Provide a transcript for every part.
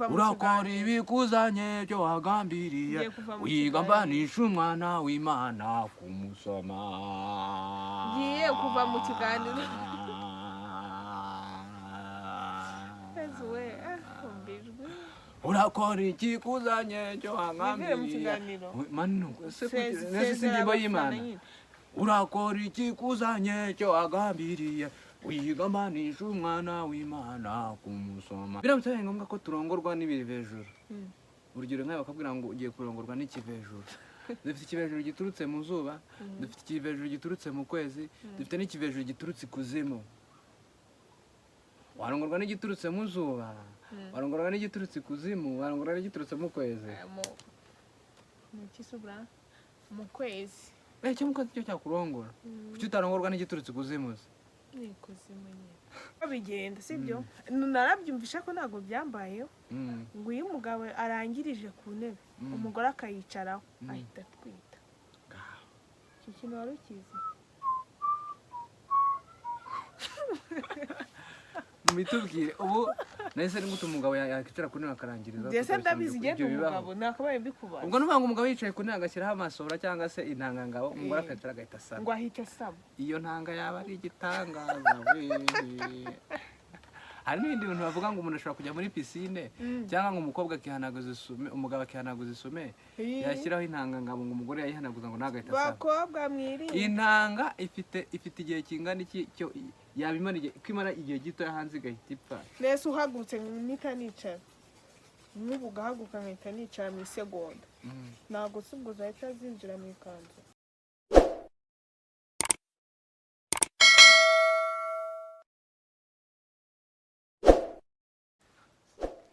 urakora ibikuzanye byo wagambiriye wigambanisha umwana w'Imana kumusoma. Ngiye kuva mu kiganiro. Ezuwe kumbijwe. Urakora ikikuzanye byo wagambiriye. Manu se ingingo y'Imana. Urakora ikikuzanye cyo wagambiriye wigambanisha umwana w'Imana kumusoma. Biramutse ari ngombwa ko turongorwa n'ibivejuru. Urugero nk'ayo bakabwira ngo ugiye kurongorwa n'ikivejuru. Dufite ikivejuru giturutse mu zuba, dufite ikivejuru giturutse mu kwezi, dufite n'ikivejuru giturutse ikuzimu. Warongorwa n'igiturutse mu zuba, warongorwa n'igiturutse ikuzimu, warongorwa n'igiturutse mu kwezi. Mu kisubra mu kwezi. Cyo mu kwezi cyo cyakurongora. Kuki utarongorwa n'igiturutse ikuzimu? Ni ikuzimu nyine. Babigenda sibyo? Narabyumvisha ko ntago byambayeho. Ngo iyo umugabo arangirije ku ntebe, umugore akayicaraho, ahita atwita. Iki kintu wari ukizi? Mitubwire ubu nahise ari gute umugabo yakicara ku ntebe akarangiriza. Ndetse ndabizi genda umugabo nakabaye mbikubaza. Ubwo n'ubanga umugabo yicaye ku ntebe agashyiraho amasohora cyangwa se intangangabo, umugore akacara agahita asama. Ngo ahita asama. Iyo ntanga yaba ari igitangaza we. Hari n'ibindi bintu bavuga ngo umuntu ashobora kujya muri piscine cyangwa ngo umukobwa akihanaguza isume, umugabo akihanaguza isume, yashyiraho intangangabo ngo umugore yayihanaguza ngo nagahita asama. Bakobwa mwiri. Intanga ifite igihe kingana iki cyo yabimara igihe kwimara igihe gito hanze igahita ipfa. Nese uhagurutse nika nicara. N'ubu ugahaguruka nkahita nicara mu isegonda. Ntabwo subwo zahita zinjira mu ikanzu.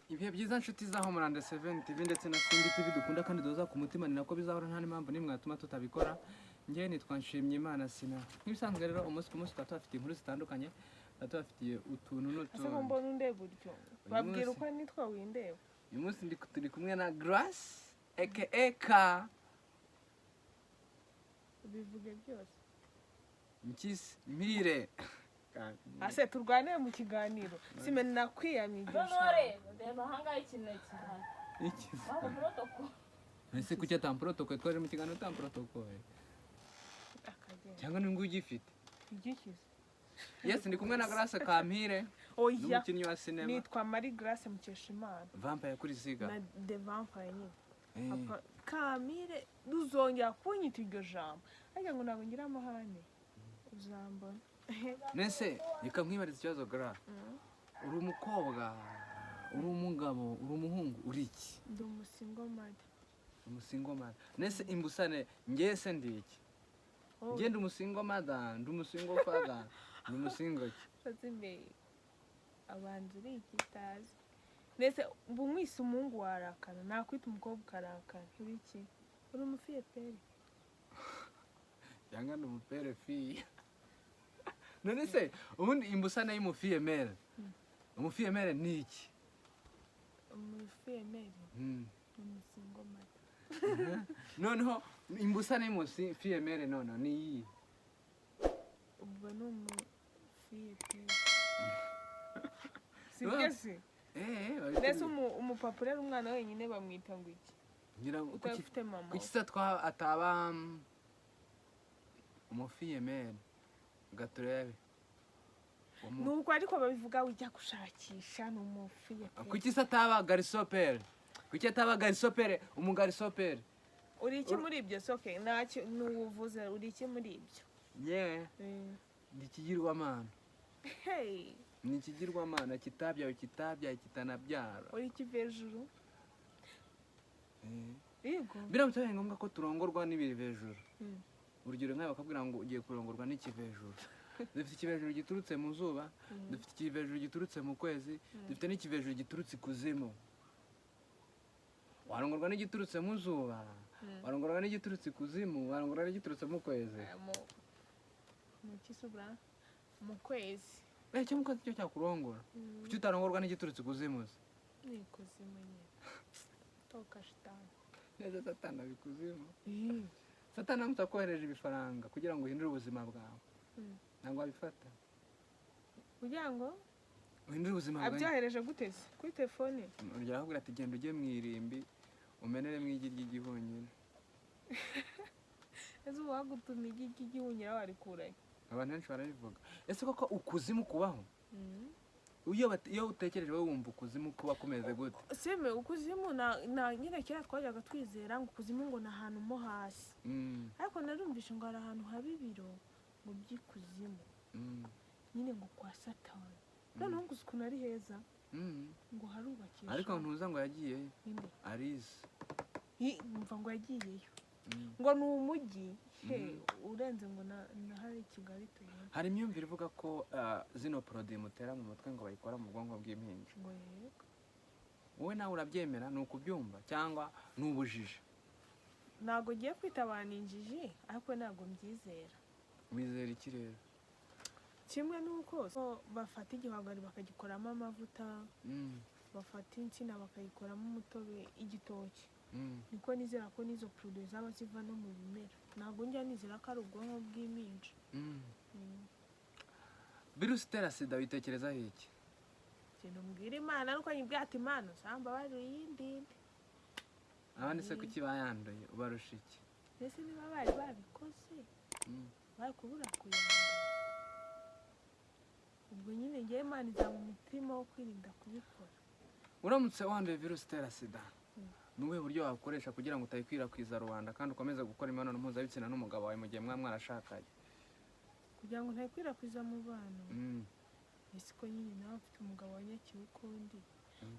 Ibihe byiza nshuti za Homeland 7 TV ndetse na Simbi TV dukunda kandi doza ku mutima, ni nako bizahora nta n'impamvu nimwe yatuma tutabikora. Njye nitwa Nshimyimana Sina. Nk'ibisanzwe rero umunsi ku munsi twafite inkuru zitandukanye, twafitiye utuntu n'utuntu. Ese mbona undeba uryo. Babwira uko nitwa windeba. Uyu munsi turi kumwe na Grace aka bivuge byose. Mpyisi Mpire. Ase turwane mu kiganiro. Simene nakwiyamigisha. None ndeba hanga ikintu cyane. Iki? Aho protocol. Ese kuki protocol twaje mu kiganiro protocol? Cyangwa ningu ugifite? Igikize. Yes, ndi kumwe na Grace Kampire. Oya. N'umukinnyi wa cinema. Nitwa Marie Grace Mukeshimana. Vampire kuri Ziga. Na The Vampire nyine. Papa Kamire duzongera kunyita iryo jambo. Ariko ngo nabo ngira amahane. Uzambona. Nese reka nkwibariza ikibazo Gra. Uri umukobwa, uri umugabo, uri umuhungu, uri iki? Ndi umusingomade. Umusingomade. Nese imbusane ngese ndi iki? Nge ndi umusingomade, ndi umusingofada, ndi umusingo ki? Fazime abanzi uri ikitazi. Nese bumwise umungu warakana, nakwita umukobwa karakana. Uri iki? Uri umufiye pere. Yanga ndi umupere fi. None se ubundi imbusane y'umufiye mere. Umufiye mere ni iki? Umufiye mere. Umusingomade. Noneho imbusane y'umufiye mere none ni iyi. Ubwo no umufiye pere. Sibese. Nese umupapa rero umwana wenyine bamwita ngo iki? Ngira ngo utafite mama. Kuki satwa ataba umufiye mere. Gaturebe. Nuko ariko babivuga ujya gushakisha n'umufiye. Kuki sataba garisopere? Kuki ataba garisopere, umugarisopere? Uri iki muri ibyo soke? Nacyo nuvuze uri iki muri ibyo? Yeah. Ndikigirwamana. Hey. Ni ikigirwamana kitabyawe kitanabyara. Uri iki vejuru? Yego. Biramutse ari ngombwa ko turongorwa n'ibivejuru. Urugero nk'ayo bakabwira ngo ugiye kurongorwa n'ikivejuru. Dufite ikivejuru giturutse mu zuba, dufite ikivejuru giturutse mu kwezi, dufite n'ikivejuru giturutse ikuzimu. Warongorwa n'igiturutse mu zuba, warongorwa n'igiturutse ikuzimu, warongorwa n'igiturutse mu kwezi. Mu kisubra mu kwezi. Cyo mu kwezi cyo cyakurongora. Kuki utarongorwa n'igiturutse ikuzimu? Ni ikuzimu nyine. Toka shitani. Neza Satani abikuzimu. Satani amutakohereje ibifaranga kugira ngo uhindure ubuzima bwawe. Ntabwo abifata. Kugira ngo uhindure ubuzima bwawe. abyohereje gute se kuri telefone? Urya ahubwo ati genda ujye mu irimbi umenere mu igi ry'igihunyira. ese ubu wagutuma igi ry'igihunyira warikurahe? Abantu benshi barabivuga. Ese koko ukuzimu kubaho? Iyo utekereje wowe wumva ukuzimu kuba kumeze gute? seme ukuzimu na nyine kera twajyaga twizera ngo ukuzimu ngo ni ahantu mo hasi, ariko narumvishe ngo hari ahantu haba ibiro ngo by'ikuzimu nyine ngo kwa Satani. noneho ngo ukuntu ari heza ngo harubakisha. Ariko ntuza ngo yagiyeyo inde arize mva ngo yagiyeyo ngo ni umujyi urenze ngo na hari Kigali tubona. hari imyumvire ivuga ko zino produit mutera mu mutwe ngo bayikora mu bwonko bw'impinja. ngo yego Wowe nawe urabyemera ni ukubyumva cyangwa ni ubujiji? ntabwo ugiye kwita abantu injiji ariko ntabwo mbyizera. Wizera iki rero? kimwe n'uko bafata igihwagari bakagikoramo amavuta, bafata insina bakayikoramo umutobe, igitoki. niko nizera ko n'izo produit zaba ziva no mu bimera. ntabwo njya nizera ko ari ubwonko bw'impinja. Virusi itera sida witekerezaho iki? ikintu mbwira Imana nuko nyibwira ati Imana usamba bari yindinde. Abandi se kuki bayanduye ubarusha iki? mbese niba bari babikoze bari kubura kuyandura, ubwo nyine ngewe Imana iza mu mutima wo kwirinda kubikora. Uramutse wanduye virusi itera sida ni ubuhe buryo wakoresha kugira ngo utayikwirakwiza rubanda kandi ukomeze gukora imibonano mpuzabitsina n'umugabo wawe mu gihe mwarashakanye? kugira ngo ntayikwirakwiza mu bantu ese ko nyine nawe afite umugabo wanyakiwe ukundi,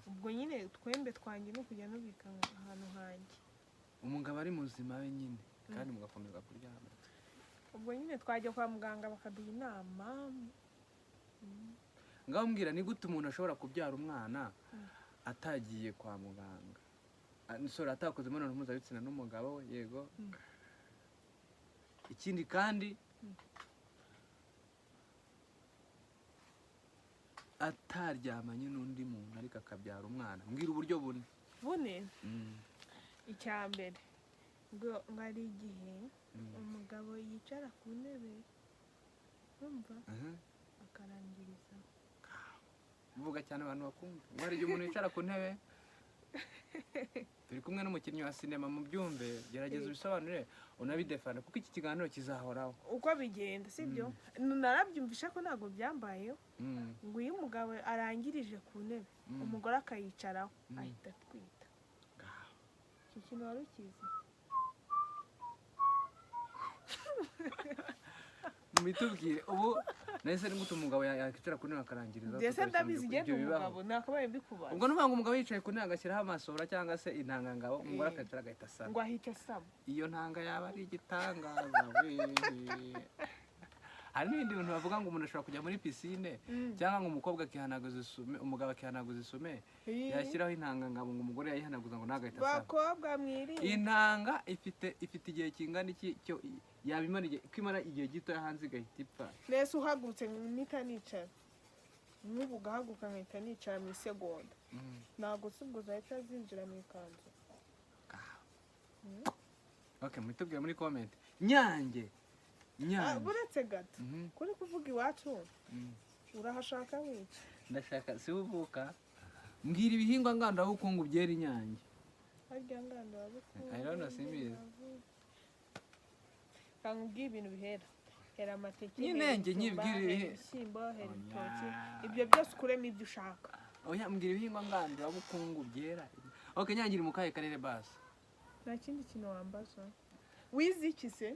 ubwo nyine twembe twanjye no kujya nubika ahantu hanjye. Umugabo ari muzima we nyine kandi mugakomeza kuryama. ubwo nyine twajya kwa muganga bakaduha inama. Ngaho mbwira ni gute umuntu ashobora kubyara umwana atagiye kwa muganga? Nisora atakoze imibonano mpuzabitsina n'umugabo we, yego. Ikindi kandi ataryamanye n'undi muntu ariko akabyara umwana. Mbwira uburyo bune. icya mbere ngo hari igihe umugabo yicara ku ntebe urumva akarangiriza. Vuga cyane abantu bakumva. Ngo hari igihe umuntu yicara ku ntebe. Turi kumwe n'umukinnyi wa sinema mu byumve, gerageza ubisobanure unabidefana kuko iki kiganiro kizahoraho. uko bigenda sibyo? narabyumvisha ko ntabwo byambayeho. ngo iyo umugabo arangirije ku ntebe umugore akayicaraho ahita atwita. icyo kintu wari ukizi? Mitubwire ubu nahise ni gute umugabo yakicara ku ntebe akarangiriza? Ndetse ndabizi igenda umugabo nakabaye mbikubaza. Ubwo n'ubanga umugabo yicaye ku ntebe agashyiraho amasohora cyangwa se intangangabo, umugore akicara agahita asama. ngo ahita asama. Iyo ntanga yaba ari igitangaza we. Hari n'ibindi bintu bavuga ngo umuntu ashobora kujya muri pisine cyangwa ngo umukobwa akihanaguza isume, umugabo akihanaguza isume, yashyiraho intangangabo ngo umugore yayihanaguza ngo nagahita asama. bakobwa mwirinde. Intanga ifite igihe kingana iki cyo yabimara igihe gito hanze igahita ipfa. nese uhagurutse mpita nicara n'ubu ugahaguruka nkahita nicara mu isegonda ntabwo ubwo zahita zinjira mu ikanzu. Okay, mwitubwire muri comment. Nyange buretse gato kuri kuvuga iwacu urahashaka wiki? ndashaka si uvuka. Mbwira ibihingwa ngandurabukungu byera Inyange. harya ngandurabukungu I don't know, simbizi. Kangubwira ibintu bihera. Hera amateke, nyine njye nyibwire ibishyimbo, hera ibitoki, ibyo byose ukuremo ibyo ushaka. Oya mbwira ibihingwa ngandurabukungu byera. Okay, Nyange iri mu kahe karere basi? Nta kindi kintu wambaza. Wize iki se?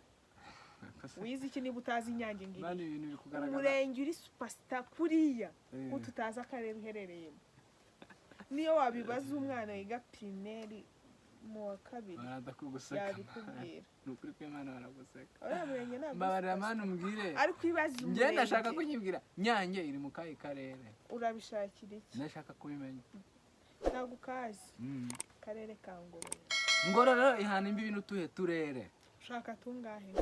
Wize iki niba utazi Inyange ngiye? Bani ibintu bikugaragara. Umurenge uri superstar kuriya ko tutazi akarere uherereyemo. Niyo wabibaza umwana yiga primaire mu wa kabiri yabikubwira. Nukuri ko Imana baraguseka. Ora murenge ntabwo. Mbabarira mwana umbwire. Ariko ibaza umurenge. Njye ndashaka kunyibwira Nyange iri mu kahe karere? Urabishakira iki? Ndashaka kubimenya. Ntabwo kazi. Karere ka Ngororero. Ngororero ihana imbibi n'utuhe turere. Ushaka tungahe?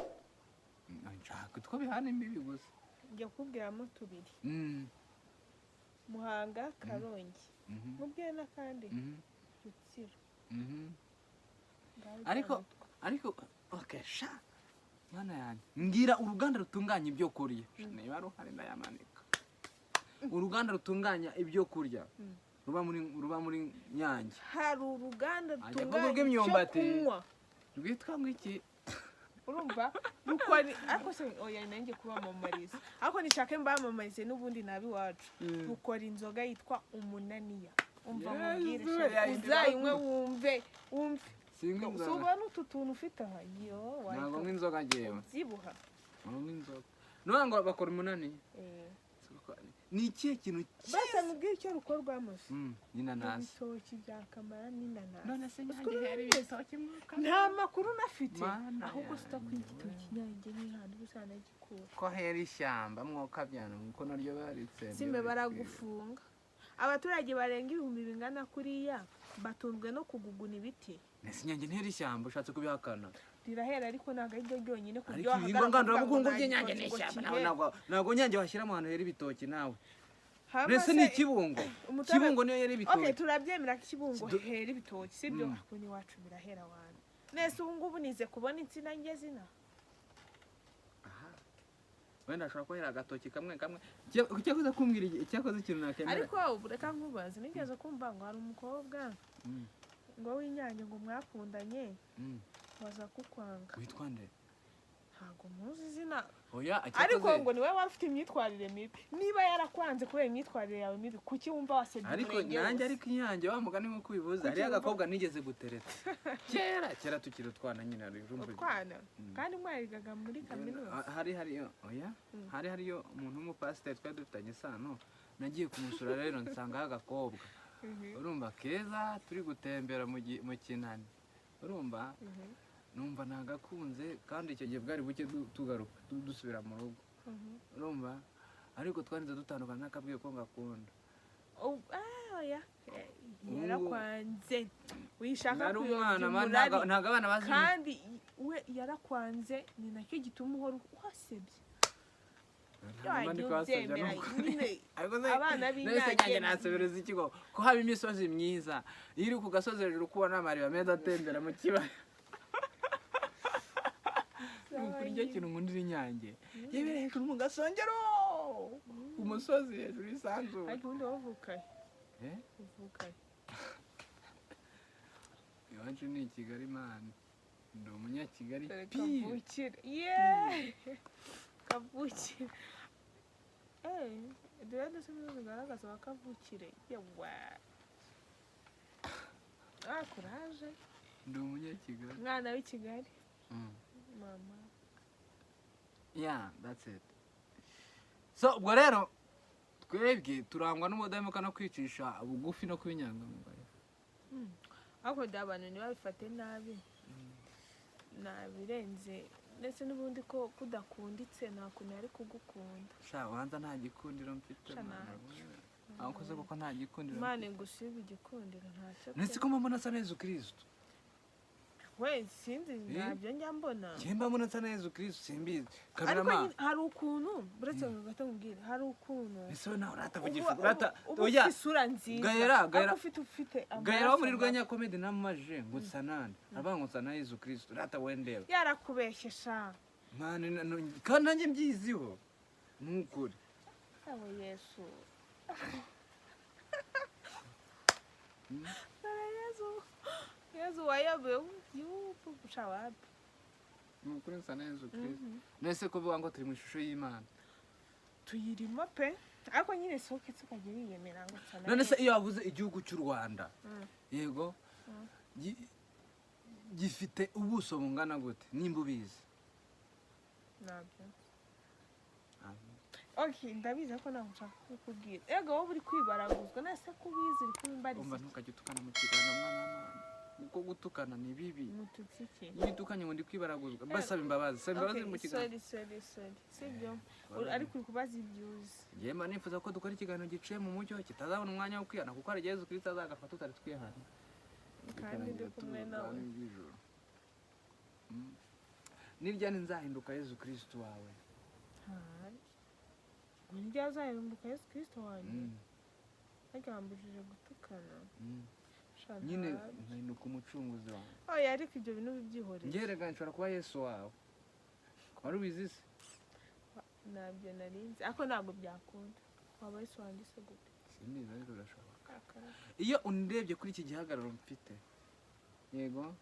Nshaka two bihana imbibi gusa. Njye kubwiramo tubiri. Muhanga, Karongi. Mubwiye n'akandi. Rutsiro. Ariko okay sha. Mana yanjye. Mbwira uruganda rutunganya ibyo kuriye. Niba ruhari ndayamanika. uruganda rutunganya ibyo kurya ruba muri Nyange. hari uruganda Ajya kuvuga rutunganya icyo imyumbati. kunywa Rwitwa ngo iki? urumva rukora ariko se oya nanjye kubamamariza ariko nishake mbamamarize n'ubundi nabi wacu rukora inzoga yitwa umunaniya umva mubwire uzayinywe wumve Singa inzoga. suba n'utu tuntu ufite aha yo Ntabwo nk'inzoga ngewe. zibuha Ntabwo nk'inzoga. Nuvuga ngo bakora umunani. Ni ikihe kintu basa mubwire icyo rukorwamo se n'inanasi. ibitoki bya kamara n'inanasi None se Nyange hera ibitoki mwuka. nta makuru nafite Mana ahubwo yanjye. sitakwiye igitoki Nyange n'ihandi uzanagikura Ko hera ishyamba mwuka byana kuko naryo baritse. simbe baragufunga abaturage barenga ibihumbi bingana kuriya batunzwe no kuguguna ibiti Nese Nyange ntera ishyamba ushatse kubihakana. rirahera ariko ntabwo ari ryo ryonyine ku Ariko buryo ibihingwa ngandurabukungu ngo by'Inyange nta ni gitoki ishyamba. ngo kihere. Ntabwo Nyange washyiramo ahantu hera ibitoki nawe. Hama Nese se, ni Kibungo. umutobe- Kibungo niyo hera okay ibitoki. turabyemera ko Kibungo Sido- hera ibitoki sibyo ariko n'iwacu birahera abantu nese ubu ngubu nize kubona insina ngezina Wenda ashobora kuhera agatoki kamwe kamwe. Cyakoze kumbwira icyakoze ikintu nakemera. ariko ubu reka nkubaze nigeze kumva ngo hari umukobwa ngo w'Inyange ngo mwakundanye waza kukwanga Witwa nde? ntabwo muzi izina Oya, ariko ngo niwe wari ufite imyitwarire mibi niba yarakwanze kubera imyitwarire yawe mibi kuki wumva wasebye ariko umurenge nanjye wose? ariko Inyange wa mugani nk'uko ubivuze Kuki hariyo wumva- agakobwa nigeze gutereta kera tukiri utwana nyine ari urumva utwana kandi mwarigaga muri kaminuza hari hariyo umuntu w'umupasiteri twari dufitanye isano nagiye kumusura rero nsangaho agakobwa urumva keza turi gutembera mu Kinani urumva numva nagakunze kandi icyo gihe bwari buke tugaruka dusubira mu rugo urumva ariko twanze dutandukana nakabwiye ko ngakunda oya yarakwanze wishaka nari umwana kuyobya ntago abana bazi kandi we yarakwanze ni nacyo gituma uhora uhasebye Abandi kwasabye ubyemera nuko nyine ariko abana Nyange b'Inyange nasobereza ikigo ko haba imisozi myiza iyo uri ku gasozi hejuru kubona amariba meza atembera mu kibaya kuri icyo kintu nkundira Inyange yibera hejuru mu gasongero ku musozi hejuru y'isanzure ariko ubundi wavukaye uvukaye iwacu ni i Kigali mani ndi umunyakigali kavukire yeee kavukire dore ndetse nizo zigaragaza abakavukire yewa kuraje ndi umunyakigali umwana w'i Kigali mama yeah that's it so ubwo rero twebwe turangwa n'ubudahemuka no kwicisha bugufi no kuba inyangamugayo ariko abantu ntibabifate nabi nabirenze ndetse n'ubundi ko kudakunditse nta kuntu yari kugukunda sha wanza nta gikundiro mfite aho koze kuko nta gikundiro Imana igusiga igikundiro ntacyo nese ko mbona asa na Yesu Kristo we sinzi ntabyo njya mbona cyemba mbona asa na Yesu Kristo simbizi ariko hari ukuntu buretse ngo gato nkubwire hari ukuntu ese nawe uratavugisha urata oya isura nziza gahera ufite gahera wo muri Rwenya comedy namumajije ngo sanane abanga ngo sana Yesu Kristo urata wendeba yarakubeshye sha mane kandi nanjye mbyiziho nukuri abo Yesu Yesu wayobe yupo guca wapi nukuri nsana Yesu Kristo nese ko bivuga ngo turi mu ishusho y'Imana tuyirimo pe ariko nyine soke tukagira yiyemera ngo sana none se iyo wavuze igihugu cy'u Rwanda yego gifite ubuso bungana gute nimba ubizi nabyo okay ndabizi ko ntabwo nshaka kukubwira ego wowe uri kwibaraguzwa nese ko ubizi uri kubimbariza umva ntukajya utukana mu kiganiro mwana w'Imana kuko gutukana ni bibi mututsi iki iyo utukanye ngo ndi kwibaraguzwa basaba imbabazi saba imbabazi mu kiganiro sorry sibyo ariko uri kubaza ibyuzi yema nifuza ko dukora ikiganiro giciye mu mucyo kitazabona umwanya wo kwihana kuko hari Yesu Kristo azagafata tutari twihana kandi ndi kumwe nawe nirya nzahinduka Yesu Kristo wawe nirya azahinduka Yesu Kristo wanjye agambujije gutukana nyine nkahinduka umucunguzi wawe oya ariko ibyo bintu bibyihoreye ngerega nshobora kuba Yesu wawe wari ubizi se ntabyo narinzi ariko ntabwo byakunda waba Yesu wanditse gute? Simbizi ariko birashoboka. Iyo undebye kuri iki gihagararo mfite, yego,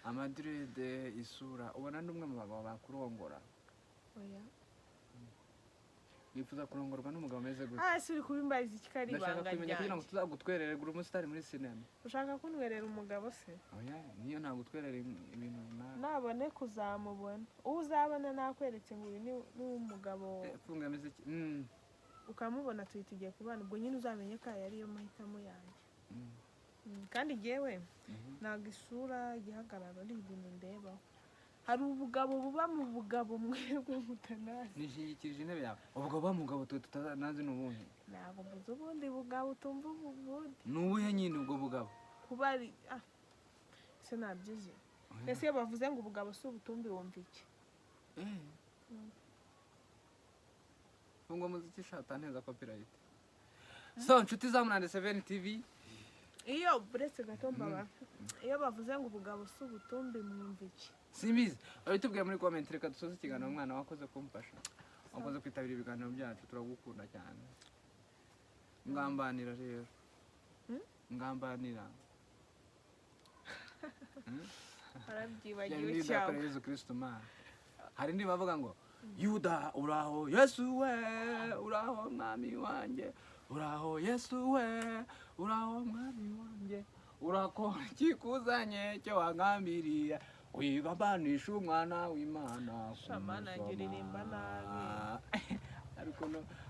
amadrede, isura, ubona ndi umwe mu bagabo bakurongora. Oya. Wifuza kurongorwa n'umugabo ameze gute? Si uri kubimbariza iki kari ibanga Ndashaka kumenya kugira ngo ryanjye. tuzagutwerere gura umusitari muri sinema. Ushaka kunwerera umugabo se? Oya, niyo nagutwerera ibintu runaka. Nabone kuzamubona. Uwo uzabona nakweretse ngo uyu ni umugabo Funga ameze iki? ukamubona tuhitigiye kubana, ubwo nyine uzamenye ko aya ariyo mahitamo yanjye. Kandi jyewe ntabwo isura, igihagararo ari ibintu ndebaho. Hari ubugabo buba mu bugabo mwebwe mutanazi. Nishingikirije intebe yawe. Ubwo ba mugabo tutanazi n'ubundi. Ntabwo mbuze ubundi bugabo utumva ubundi. Nubuhe nyine ubwo bugabo? Kuba ari se nabyize. Ese iyo bavuze ngo ubugabo si ubutumbi wumva iki? Funga muziki shata neza copyright. So nshuti za Munande 7 TV. Iyo buretse gato mbaba. Iyo bavuze ngo ubugabo si ubutumbi mwumva iki? Simbizi. Abitubwiye muri comment reka dusoze ikiganiro umwana wakoze kumfasha. Wakoze kwitabira ibiganiro byacu turagukunda cyane. Ngambanira rero. Ngambanira. Arabyibagiwe cyane. Yesu Kristo mana. Hari ndi bavuga ngo Yuda uraho Yesu we, uraho mwami wanjye. Uraho Yesu we, uraho mwami wanjye. Urakora ikikuzanye cyo wangambiriye. Wigambanisha umwana w'Imana. Shamana ngiririmba nabi.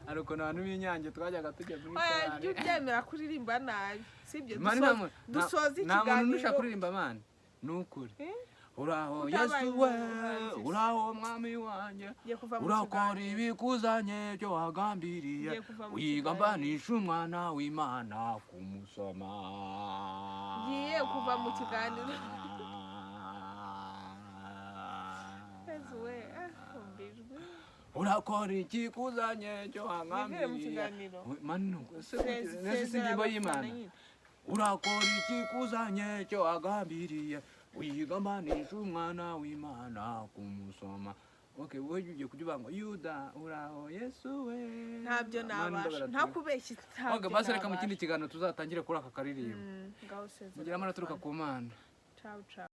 Ariko abantu b'inyange twajyaga tujya muri Oya, jya ubyemera kuririmba nabi. Sibyo nta dusoza muntu ikiganiro. ushaka kuririmba mani. Nukuri. Uraho Yesu we, uraho mwami wanjye. Urakora ibikuzanye cyo wagambiriye. Wigambanisha umwana w'Imana kumusoma. Ngiye kuva mu kiganiro. Urakora ikikuzanye cyo wangambiriye. Manu, sinjimbo y'Imana. Urakora ikikuzanye cyo wagambiriye. Wigambanisha umwana w'Imana kumusoma. Okay, wowe ugiye kuvuga ngo Yuda uraho Yesu we. Ntabyo nabasha. Nta kubeshya ntabyo. Okay, basi reka mu kindi kiganiro tuzatangire kuri aka karirimbo. Ngaho seza. Mugira amara turuka ku Mana. Ciao ciao.